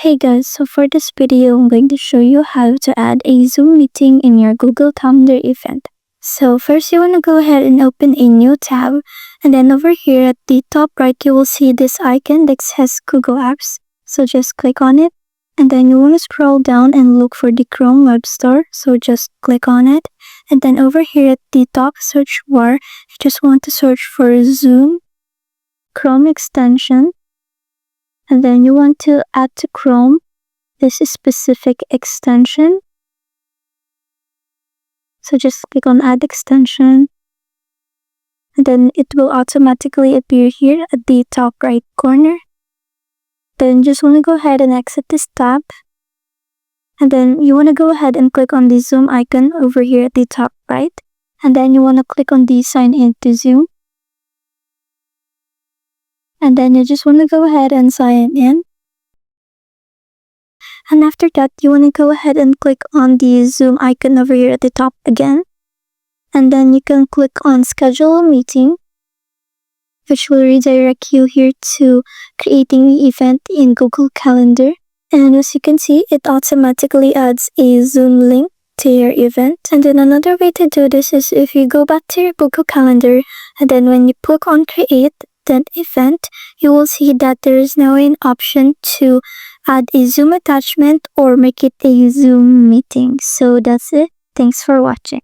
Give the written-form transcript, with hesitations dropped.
Hey guys, so for this video, I'm going to show you how to add a Zoom meeting in your Google Calendar event. So first you want to go ahead and open a new tab, and then over here at the top right, you will see this icon that says Google Apps. So just click on it, and then you want to scroll down and look for the Chrome Web Store. So just click on it, and then over here at the top search bar, you just want to search for Zoom Chrome extension. And then you want to add to Chrome this specific extension. So just click on add extension. And then it will automatically appear here at the top right corner. Then just want to go ahead and exit this tab. And then you want to go ahead and click on the Zoom icon over here at the top right. And then you want to click on the sign in to Zoom. And then you just want to go ahead and sign in. And after that, you want to go ahead and click on the Zoom icon over here at the top again. And then you can click on schedule a meeting, which will redirect you here to creating the event in Google Calendar. And as you can see, it automatically adds a Zoom link to your event. And then another way to do this is if you go back to your Google Calendar, and then when you click on create that event, you will see that there is now an option to add a Zoom attachment or make it a Zoom meeting. So that's it. Thanks for watching.